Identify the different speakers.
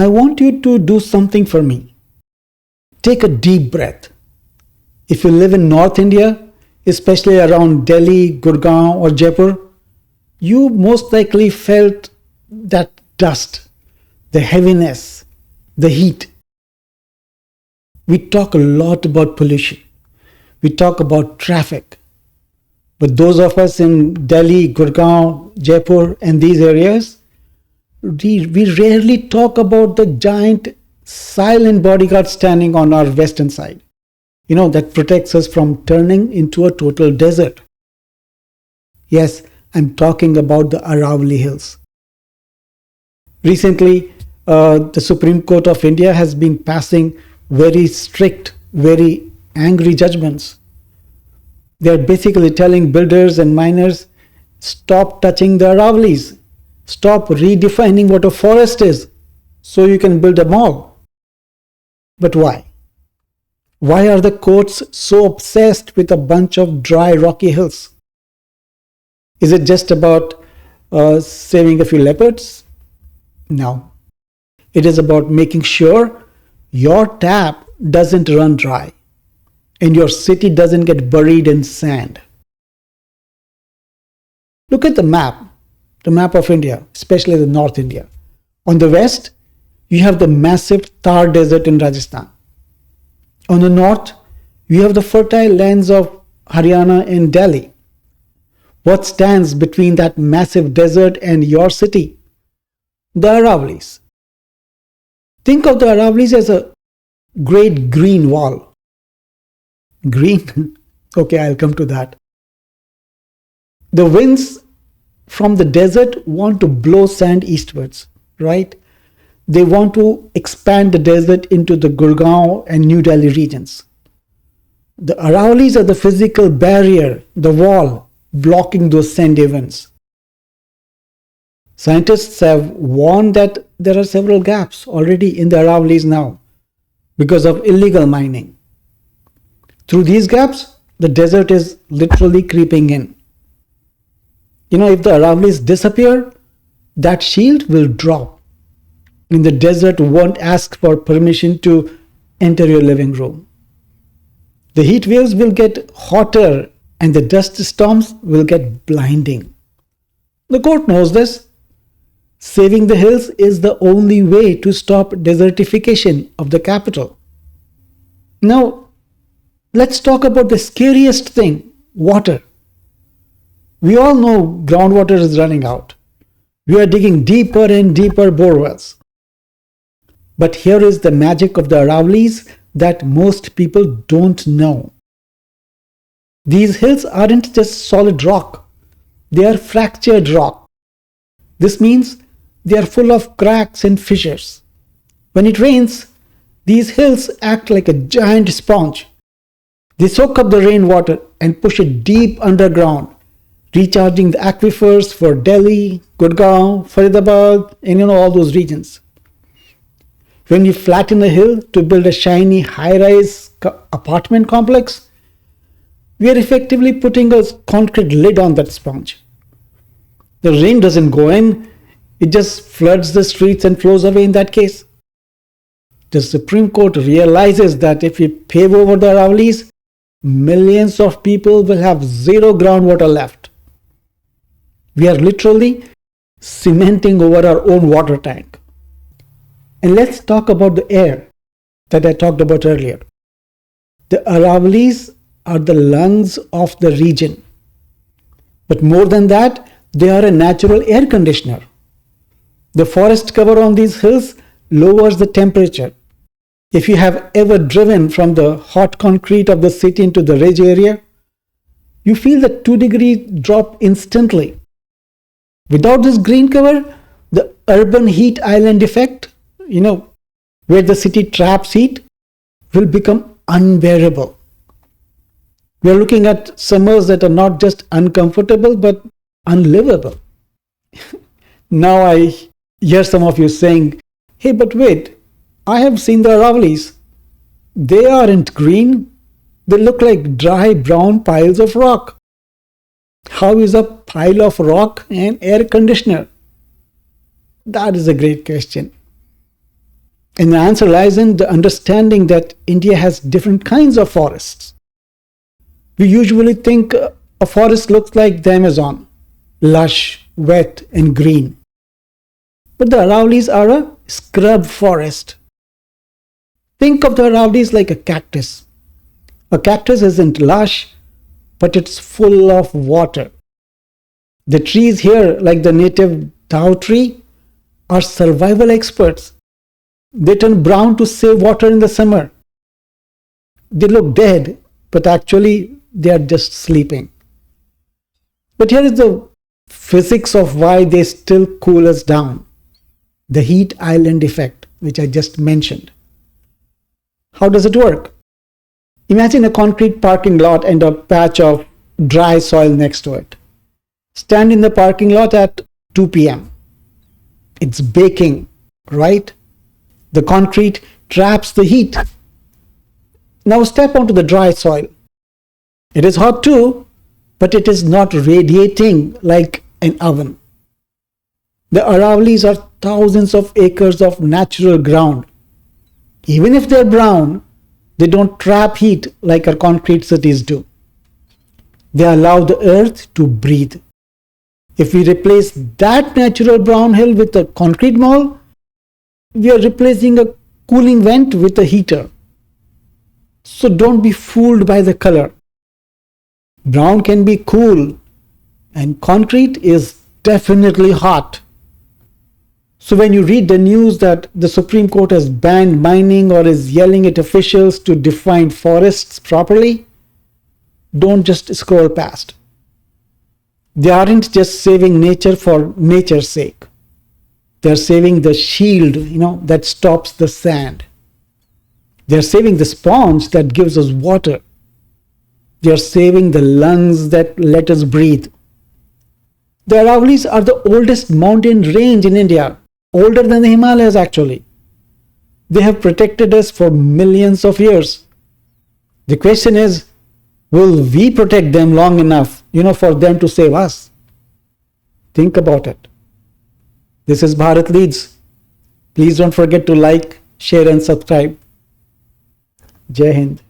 Speaker 1: I want you to do something for me. Take a deep breath. If you live in North India, especially around Delhi, Gurgaon, or Jaipur, you most likely felt that dust, the heaviness, the heat. We talk a lot about pollution. We talk about traffic. But those of us in Delhi, Gurgaon, Jaipur, and these areas, we rarely talk about the giant silent bodyguard standing on our western side, that protects us from turning into a total desert. Yes, I'm talking about the Aravalli Hills. Recently, the Supreme Court of India has been passing very strict, very angry judgments. They are basically telling builders and miners, stop touching the Aravallis. Stop redefining what a forest is so you can build a mall. But why? Why are the courts so obsessed with a bunch of dry, rocky hills? Is it just about saving a few leopards? No. It is about making sure your tap doesn't run dry and your city doesn't get buried in sand. Look at the map of India, especially the North India. On the west, you have the massive Thar Desert in Rajasthan. On the north, you have the fertile lands of Haryana and Delhi. What stands between that massive desert and your city? The Aravallis. Think of the Aravallis as a great green wall. Green? Okay, I'll come to that. The winds from the desert want to blow sand eastwards, right? They want to expand the desert into the Gurgaon and New Delhi regions. The Aravallis are the physical barrier, the wall, blocking those sandy winds. Scientists have warned that there are several gaps already in the Aravallis now because of illegal mining. Through these gaps, the desert is literally creeping in. If the Aravallis disappear, that shield will drop. And the desert won't ask for permission to enter your living room. The heat waves will get hotter and the dust storms will get blinding. The court knows this. Saving the hills is the only way to stop desertification of the capital. Now, let's talk about the scariest thing, water. We all know groundwater is running out. We are digging deeper and deeper bore wells. But here is the magic of the Aravallis that most people don't know. These hills aren't just solid rock. They are fractured rock. This means they are full of cracks and fissures. When it rains, these hills act like a giant sponge. They soak up the rainwater and push it deep underground, recharging the aquifers for Delhi, Gurgaon, Faridabad, and all those regions. When you flatten a hill to build a shiny high-rise apartment complex, we are effectively putting a concrete lid on that sponge. The rain doesn't go in, it just floods the streets and flows away in that case. The Supreme Court realizes that if we pave over the Aravallis, millions of people will have zero groundwater left. We are literally cementing over our own water tank. And let's talk about the air that I talked about earlier. The Aravallis are the lungs of the region. But more than that, they are a natural air conditioner. The forest cover on these hills lowers the temperature. If you have ever driven from the hot concrete of the city into the ridge area, you feel the 2-degree drop instantly. Without this green cover, the urban heat island effect, where the city traps heat, will become unbearable. We are looking at summers that are not just uncomfortable but unlivable. Now I hear some of you saying, hey, but wait, I have seen the Aravallis. They aren't green. They look like dry brown piles of rock. How is a pile of rock an air conditioner? That is a great question. And the answer lies in the understanding that India has different kinds of forests. We usually think a forest looks like the Amazon, lush, wet, and green. But the Aravallis are a scrub forest. Think of the Aravallis like a cactus. A cactus isn't lush, but it's full of water. The trees here, like the native Tao tree, are survival experts. They turn brown to save water in the summer. They look dead, but actually they are just sleeping. But here is the physics of why they still cool us down. The heat island effect, which I just mentioned. How does it work? Imagine a concrete parking lot and a patch of dry soil next to it. Stand in the parking lot at 2 p.m. It's baking, right? The concrete traps the heat. Now step onto the dry soil. It is hot too, but it is not radiating like an oven. The Aravallis are thousands of acres of natural ground. Even if they're brown, they don't trap heat like our concrete cities do. They allow the earth to breathe. If we replace that natural brown hill with a concrete mall, we are replacing a cooling vent with a heater. So don't be fooled by the color. Brown can be cool, and concrete is definitely hot. So when you read the news that the Supreme Court has banned mining or is yelling at officials to define forests properly, don't just scroll past. They aren't just saving nature for nature's sake. They're saving the shield, that stops the sand. They're saving the sponge that gives us water. They're saving the lungs that let us breathe. The Aravallis are the oldest mountain range in India, older than the Himalayas actually. They have protected us for millions of years. The question is, will we protect them long enough, for them to save us? Think about it. This is Bharat Leads. Please don't forget to like, share and subscribe. Jai Hind.